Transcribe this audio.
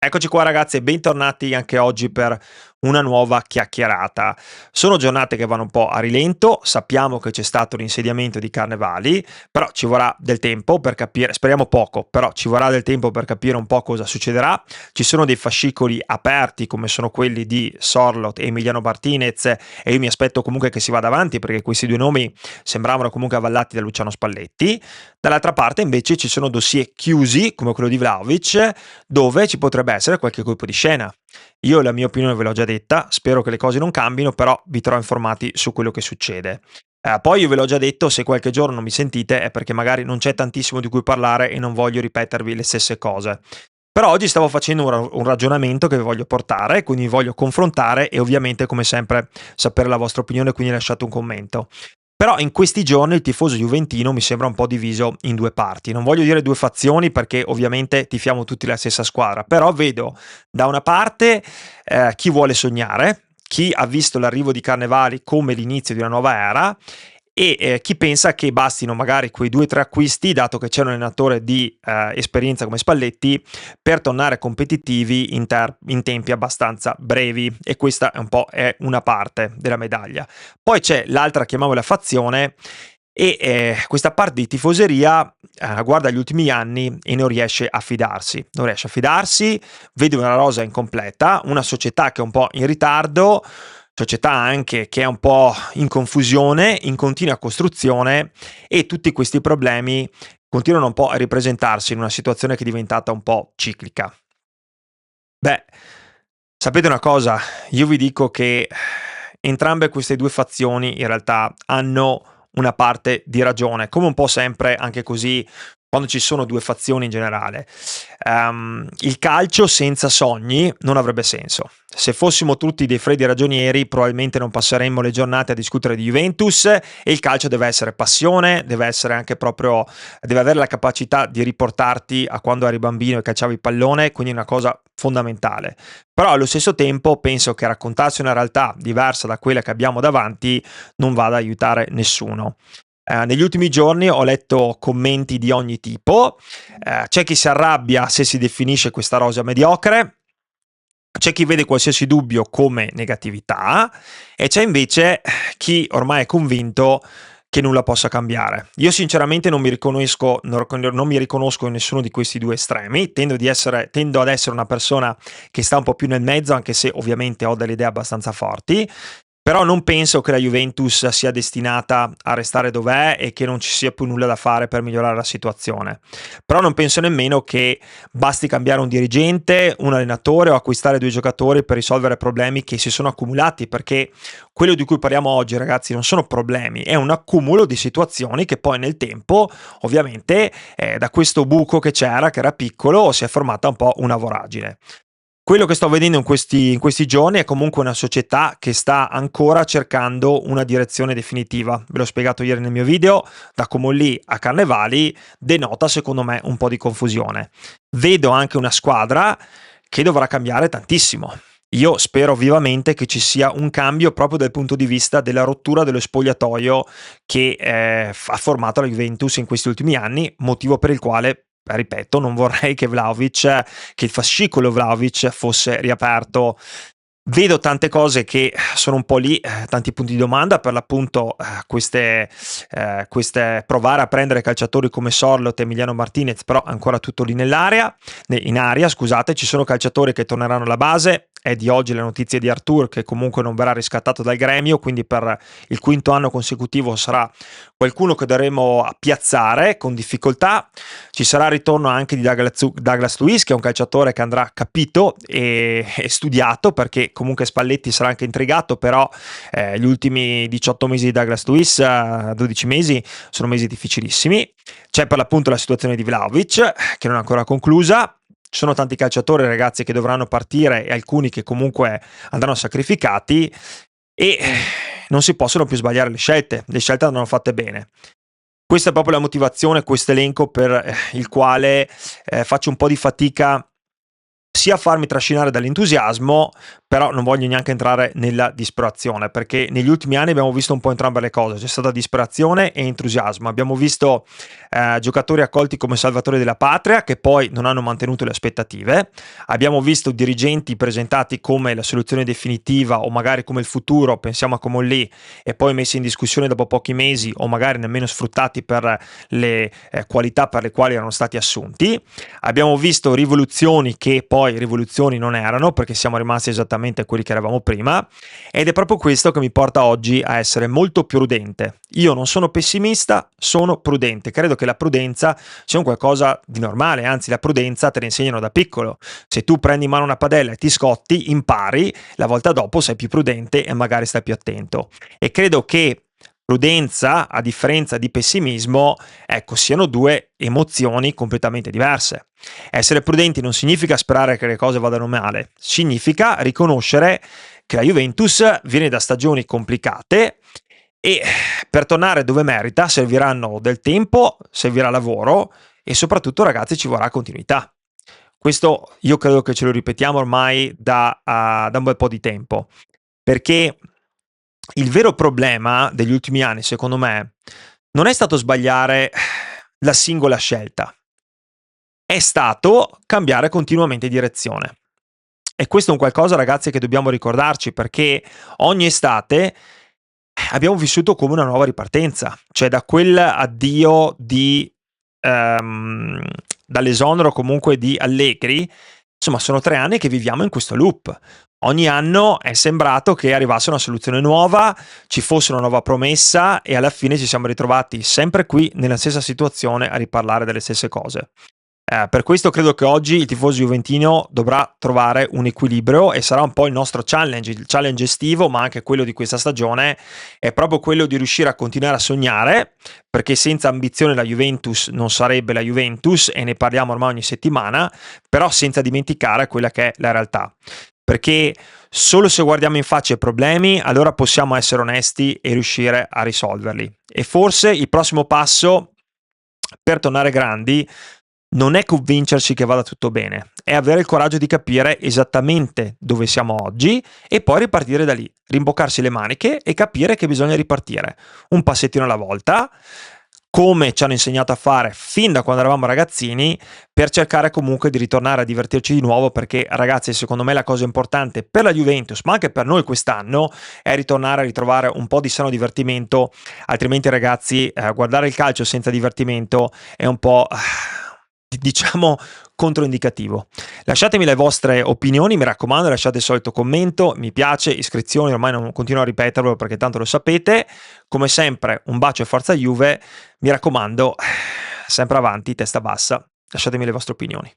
Eccoci qua ragazzi e bentornati anche oggi per una nuova chiacchierata. Sono giornate che vanno un po' a rilento, sappiamo che c'è stato l'insediamento di Carnevali, però ci vorrà del tempo per capire, speriamo poco, però ci vorrà del tempo per capire un po' cosa succederà. Ci sono dei fascicoli aperti come sono quelli di Sorloth e Emiliano Martinez e io mi aspetto comunque che si vada avanti perché questi due nomi sembravano comunque avvallati da Luciano Spalletti. Dall'altra parte invece ci sono dossier chiusi come quello di Vlahovic dove ci potrebbe essere qualche colpo di scena. Io la mia opinione ve l'ho già detta, spero che le cose non cambino, però vi terrò informati su quello che succede. Poi io ve l'ho già detto, se qualche giorno non mi sentite è perché magari non c'è tantissimo di cui parlare e non voglio ripetervi le stesse cose. Però oggi stavo facendo un ragionamento che vi voglio portare, quindi vi voglio confrontare e ovviamente come sempre sapere la vostra opinione, quindi lasciate un commento. Però in questi giorni il tifoso juventino mi sembra un po' diviso in due parti. Non voglio dire due fazioni perché ovviamente tifiamo tutti la stessa squadra, però vedo da una parte chi vuole sognare, chi ha visto l'arrivo di Carnevali come l'inizio di una nuova era e chi pensa che bastino magari quei 2 o 3 acquisti, dato che c'è un allenatore di esperienza come Spalletti, per tornare competitivi in tempi abbastanza brevi, e questa è un po' una parte della medaglia. Poi c'è l'altra, chiamiamola fazione, e questa parte di tifoseria guarda gli ultimi anni e non riesce a fidarsi. Non riesce a fidarsi, vede una rosa incompleta, una società che è un po' in ritardo, società anche che è un po' in confusione, in continua costruzione, e tutti questi problemi continuano un po' a ripresentarsi in una situazione che è diventata un po' ciclica. Beh, sapete una cosa? Io vi dico che entrambe queste due fazioni in realtà hanno una parte di ragione, come un po' sempre anche così quando ci sono due fazioni in generale. Il calcio senza sogni non avrebbe senso. Se fossimo tutti dei freddi ragionieri, probabilmente non passeremmo le giornate a discutere di Juventus, e il calcio deve essere passione, deve essere anche proprio, deve avere la capacità di riportarti a quando eri bambino e calciavi il pallone, quindi è una cosa fondamentale. Però allo stesso tempo penso che raccontarsi una realtà diversa da quella che abbiamo davanti non vada ad aiutare nessuno. Negli ultimi giorni ho letto commenti di ogni tipo, c'è chi si arrabbia se si definisce questa rosa mediocre, c'è chi vede qualsiasi dubbio come negatività e c'è invece chi ormai è convinto che nulla possa cambiare. Io sinceramente non mi riconosco in nessuno di questi due estremi, tendo ad essere una persona che sta un po' più nel mezzo, anche se ovviamente ho delle idee abbastanza forti. Però non penso che la Juventus sia destinata a restare dov'è e che non ci sia più nulla da fare per migliorare la situazione. Però non penso nemmeno che basti cambiare un dirigente, un allenatore o acquistare 2 giocatori per risolvere problemi che si sono accumulati, perché quello di cui parliamo oggi, ragazzi, non sono problemi, è un accumulo di situazioni che poi nel tempo, ovviamente, da questo buco che c'era, che era piccolo, si è formata un po' una voragine. Quello che sto vedendo in questi giorni è comunque una società che sta ancora cercando una direzione definitiva. Ve l'ho spiegato ieri nel mio video, da Comolli a Carnevali denota secondo me un po' di confusione. Vedo anche una squadra che dovrà cambiare tantissimo. Io spero vivamente che ci sia un cambio proprio dal punto di vista della rottura dello spogliatoio che ha formato la Juventus in questi ultimi anni, motivo per il quale, ripeto, non vorrei che che il fascicolo Vlahovic fosse riaperto. Vedo tante cose che sono un po' lì, tanti punti di domanda, per l'appunto queste provare a prendere calciatori come Sorloth e Emiliano Martinez, però ancora tutto lì in aria, scusate, ci sono calciatori che torneranno alla base, è di oggi la notizia di Arthur che comunque non verrà riscattato dal gremio, quindi per il quinto anno consecutivo sarà qualcuno che dovremo piazzare con difficoltà. Ci sarà il ritorno anche di Douglas Luiz, che è un calciatore che andrà capito e studiato, perché comunque Spalletti sarà anche intrigato, però gli ultimi 18 mesi di Douglas Luiz, 12 mesi, sono mesi difficilissimi. C'è per l'appunto la situazione di Vlahovic, che non è ancora conclusa. Ci sono tanti calciatori, ragazzi, che dovranno partire e alcuni che comunque andranno sacrificati e non si possono più sbagliare le scelte andranno fatte bene. Questa è proprio la motivazione, questo elenco per il quale faccio un po' di fatica sia farmi trascinare dall'entusiasmo, però non voglio neanche entrare nella disperazione, perché negli ultimi anni abbiamo visto un po' entrambe le cose, c'è stata disperazione e entusiasmo, abbiamo visto giocatori accolti come salvatori della patria che poi non hanno mantenuto le aspettative, abbiamo visto dirigenti presentati come la soluzione definitiva o magari come il futuro, pensiamo a Comolli, e poi messi in discussione dopo pochi mesi o magari nemmeno sfruttati per le qualità per le quali erano stati assunti. Abbiamo visto rivoluzioni che poi rivoluzioni non erano, perché siamo rimasti esattamente quelli che eravamo prima, ed è proprio questo che mi porta oggi a essere molto prudente. Io non sono pessimista, sono prudente. Credo che la prudenza sia un qualcosa di normale, anzi la prudenza te la insegnano da piccolo. Se tu prendi in mano una padella e ti scotti, impari, la volta dopo sei più prudente e magari stai più attento. E credo che prudenza, a differenza di pessimismo, ecco, siano due emozioni completamente diverse. Essere prudenti non significa sperare che le cose vadano male, significa riconoscere che la Juventus viene da stagioni complicate e per tornare dove merita serviranno del tempo, servirà lavoro e soprattutto, ragazzi, ci vorrà continuità. Questo io credo che ce lo ripetiamo ormai da un bel po' di tempo, perché il vero problema degli ultimi anni, secondo me, non è stato sbagliare la singola scelta, è stato cambiare continuamente direzione. E questo è un qualcosa, ragazzi, che dobbiamo ricordarci, perché ogni estate abbiamo vissuto come una nuova ripartenza, cioè da quell'addio di dall'esonero comunque di Allegri, insomma sono 3 anni che viviamo in questo loop. Ogni anno è sembrato che arrivasse una soluzione nuova, ci fosse una nuova promessa e alla fine ci siamo ritrovati sempre qui nella stessa situazione a riparlare delle stesse cose. Per questo credo che oggi il tifoso juventino dovrà trovare un equilibrio e sarà un po' il nostro challenge, il challenge estivo, ma anche quello di questa stagione, è proprio quello di riuscire a continuare a sognare, perché senza ambizione la Juventus non sarebbe la Juventus e ne parliamo ormai ogni settimana, però senza dimenticare quella che è la realtà. Perché solo se guardiamo in faccia i problemi, allora possiamo essere onesti e riuscire a risolverli. E forse il prossimo passo per tornare grandi non è convincerci che vada tutto bene, è avere il coraggio di capire esattamente dove siamo oggi e poi ripartire da lì, rimboccarsi le maniche e capire che bisogna ripartire un passettino alla volta, come ci hanno insegnato a fare fin da quando eravamo ragazzini, per cercare comunque di ritornare a divertirci di nuovo, perché ragazzi, secondo me la cosa importante per la Juventus, ma anche per noi quest'anno, è ritornare a ritrovare un po' di sano divertimento, altrimenti ragazzi, guardare il calcio senza divertimento è un po', diciamo, controindicativo. Lasciatemi le vostre opinioni, mi raccomando, lasciate il solito commento, mi piace, iscrizioni, ormai non continuo a ripeterlo perché tanto lo sapete. Come sempre, un bacio e forza Juve, mi raccomando, sempre avanti, testa bassa, lasciatemi le vostre opinioni.